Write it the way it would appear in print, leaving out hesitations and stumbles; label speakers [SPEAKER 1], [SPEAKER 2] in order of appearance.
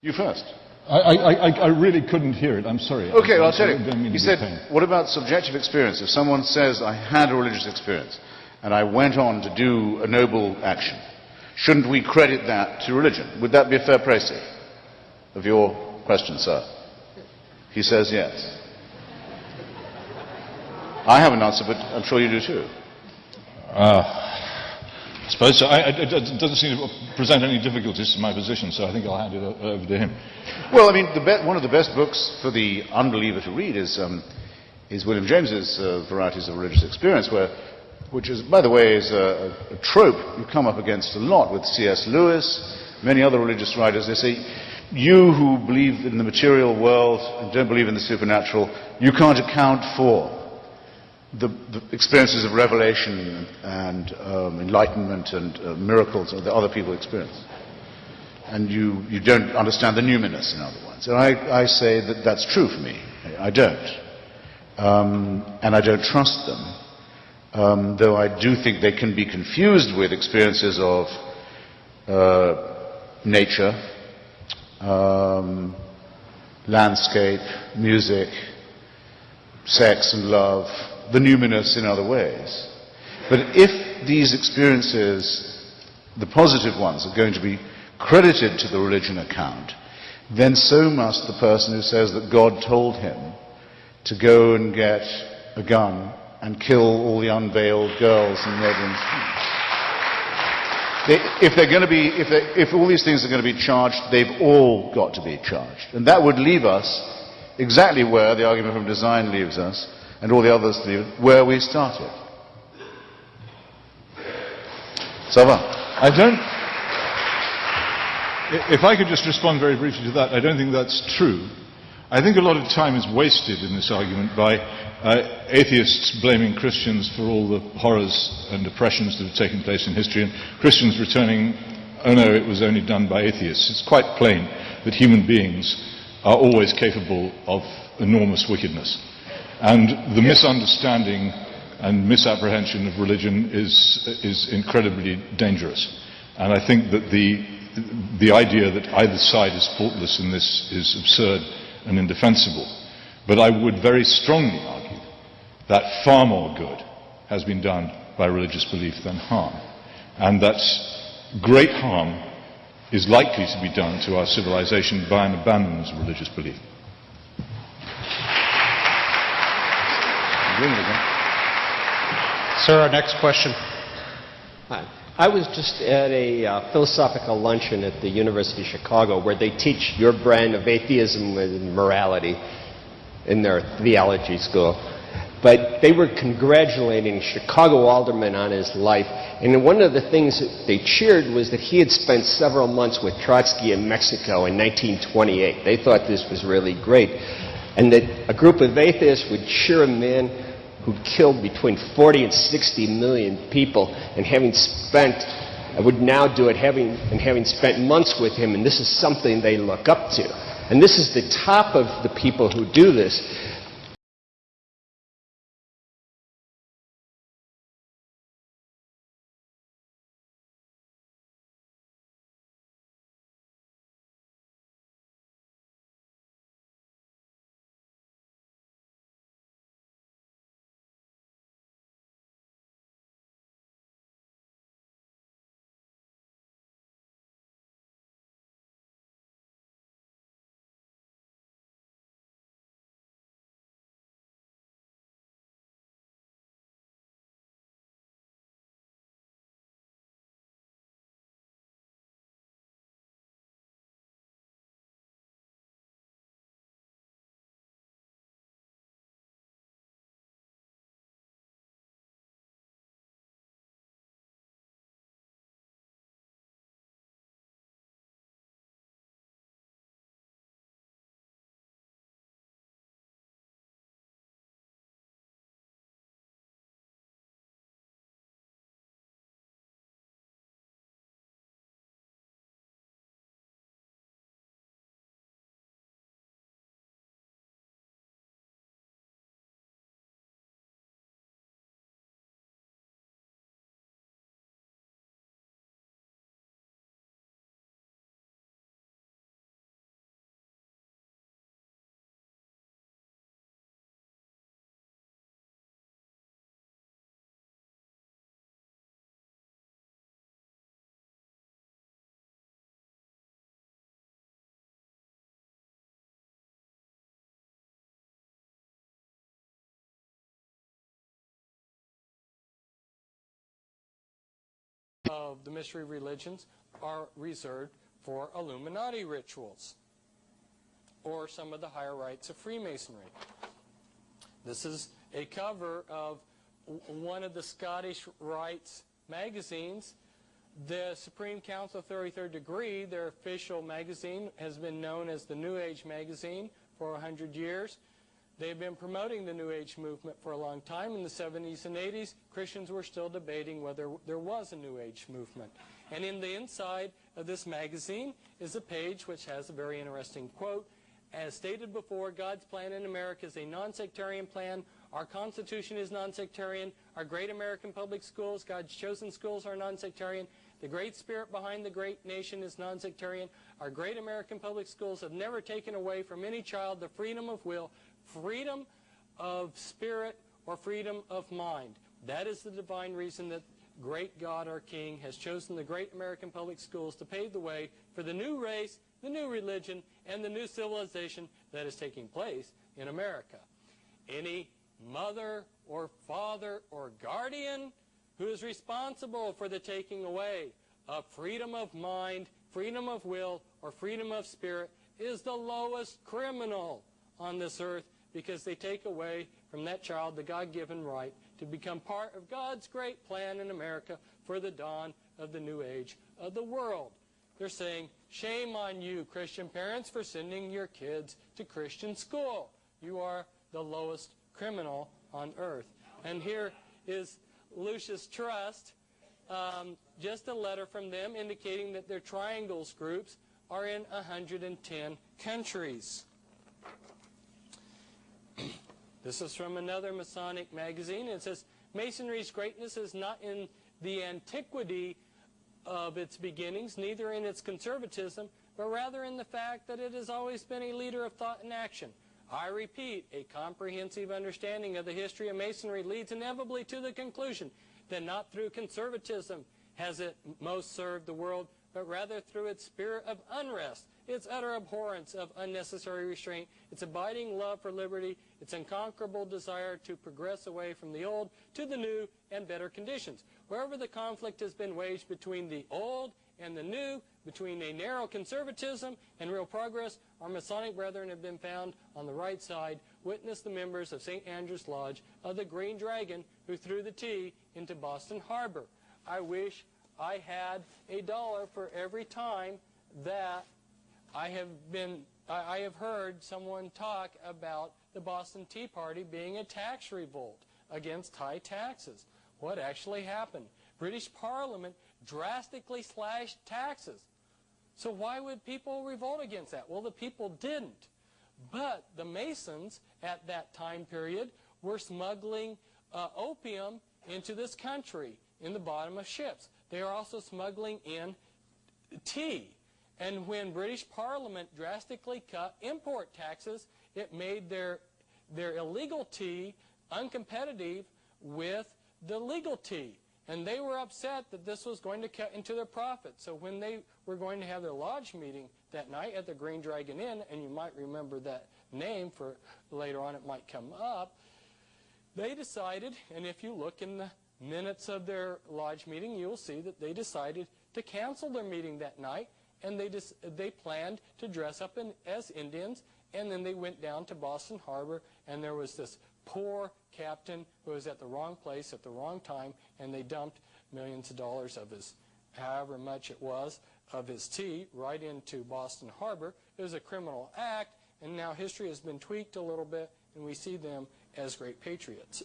[SPEAKER 1] You first.
[SPEAKER 2] I really couldn't hear it. I'm sorry.
[SPEAKER 1] Okay, well, I'll tell you. He said, what about subjective experience? If someone says, I had a religious experience and I went on to do a noble action, shouldn't we credit that to religion? Would that be a fair précis of your question, sir? He says yes. I have an answer, but I'm sure you do too.
[SPEAKER 2] I suppose so. It doesn't seem to present any difficulties to my position, so I think I'll hand it over to him.
[SPEAKER 1] Well, I mean, one of the best books for the unbeliever to read is William James's Varieties of Religious Experience, which is, by the way, is a trope you come up against a lot with C.S. Lewis, many other religious writers. They say, you who believe in the material world and don't believe in the supernatural, you can't account for the experiences of revelation and enlightenment and miracles that other people experience. And you don't understand the numinous, in other words. And I say that that's true for me. I don't. And I don't trust them. Though I do think they can be confused with experiences of nature, landscape, music, sex and love, the numinous in other ways. But if these experiences, the positive ones, are going to be credited to the religion account, then so must the person who says that God told him to go and get a gun and kill all the unveiled girls in neighboring streets. If all these things are going to be charged, they've all got to be charged. And that would leave us exactly where the argument from design leaves us, and all the others leave where we started. Ça va?
[SPEAKER 2] If I could just respond very briefly to that, I don't think that's true. I think a lot of time is wasted in this argument by atheists blaming Christians for all the horrors and oppressions that have taken place in history, and Christians returning, oh no, it was only done by atheists. It's quite plain that human beings are always capable of enormous wickedness. And the misunderstanding and misapprehension of religion is incredibly dangerous. And I think that the idea that either side is faultless in this is absurd and indefensible. But I would very strongly argue that far more good has been done by religious belief than harm. And that great harm is likely to be done to our civilization by an abandonment of religious belief.
[SPEAKER 3] Sir, our next question.
[SPEAKER 4] Hi. I was just at a philosophical luncheon at the University of Chicago where they teach your brand of atheism and morality in their theology school. But they were congratulating Chicago alderman on his life. And one of the things that they cheered was that he had spent several months with Trotsky in Mexico in 1928. They thought this was really great. And that a group of atheists would cheer a man who killed between 40 and 60 million people, and would now do it having spent months with him, and this is something they look up to. And this is the top of the people who do this.
[SPEAKER 3] of the mystery religions are reserved for Illuminati rituals or some of the higher rites of Freemasonry. This is a cover of one of the Scottish Rites magazines. The Supreme Council of 33rd Degree, their official magazine, has been known as the New Age magazine for 100 years. They've been promoting the New Age movement for a long time. In the 70s and 80s, Christians were still debating whether there was a New Age movement. And in the inside of this magazine is a page which has a very interesting quote. As stated before, God's plan in America is a non-sectarian plan. Our Constitution is non-sectarian. Our great American public schools, God's chosen schools, are non-sectarian. The great spirit behind the great nation is non-sectarian. Our great American public schools have never taken away from any child the freedom of will, freedom of spirit, or freedom of mind. That is the divine reason that great God, our King, has chosen the great American public schools to pave the way for the new race, the new religion, and the new civilization that is taking place in America. Any mother or father or guardian who is responsible for the taking away of freedom of mind, freedom of will, or freedom of spirit is the lowest criminal on this earth, because they take away from that child the God-given right to become part of God's great plan in America for the dawn of the new age of the world. They're saying, shame on you, Christian parents, for sending your kids to Christian school. You are the lowest criminal on earth. And here is Lucius Trust, just a letter from them indicating that their triangles groups are in 110 countries. This is from another Masonic magazine. It says, Masonry's greatness is not in the antiquity of its beginnings, neither in its conservatism, but rather in the fact that it has always been a leader of thought and action. I repeat, a comprehensive understanding of the history of Masonry leads inevitably to the conclusion that not through conservatism has it most served the world, but rather through its spirit of unrest, its utter abhorrence of unnecessary restraint, its abiding love for liberty, its unconquerable desire to progress away from the old to the new and better conditions. Wherever the conflict has been waged between the old and the new, between a narrow conservatism and real progress, our Masonic brethren have been found on the right side. Witness the members of St. Andrew's Lodge of the Green Dragon who threw the tea into Boston Harbor. I wish I had $1 for every time that I have heard someone talk about the Boston Tea Party being a tax revolt against high taxes. What actually happened? British Parliament drastically slashed taxes. So why would people revolt against that? Well, the people didn't. But the Masons at that time period were smuggling opium into this country in the bottom of ships. They are also smuggling in tea. And when British Parliament drastically cut import taxes, it made their illegal tea uncompetitive with the legal tea. And they were upset that this was going to cut into their profit. So when they were going to have their lodge meeting that night at the Green Dragon Inn, and you might remember that name for later on it might come up, they decided, and if you look in the minutes of their lodge meeting, you'll see that they decided to cancel their meeting that night, and they planned to dress up as Indians, and then they went down to Boston Harbor, and there was this poor captain who was at the wrong place at the wrong time, and they dumped millions of dollars of his, however much it was, of his tea right into Boston Harbor. It was a criminal act, and now history has been tweaked a little bit, and we see them as great patriots.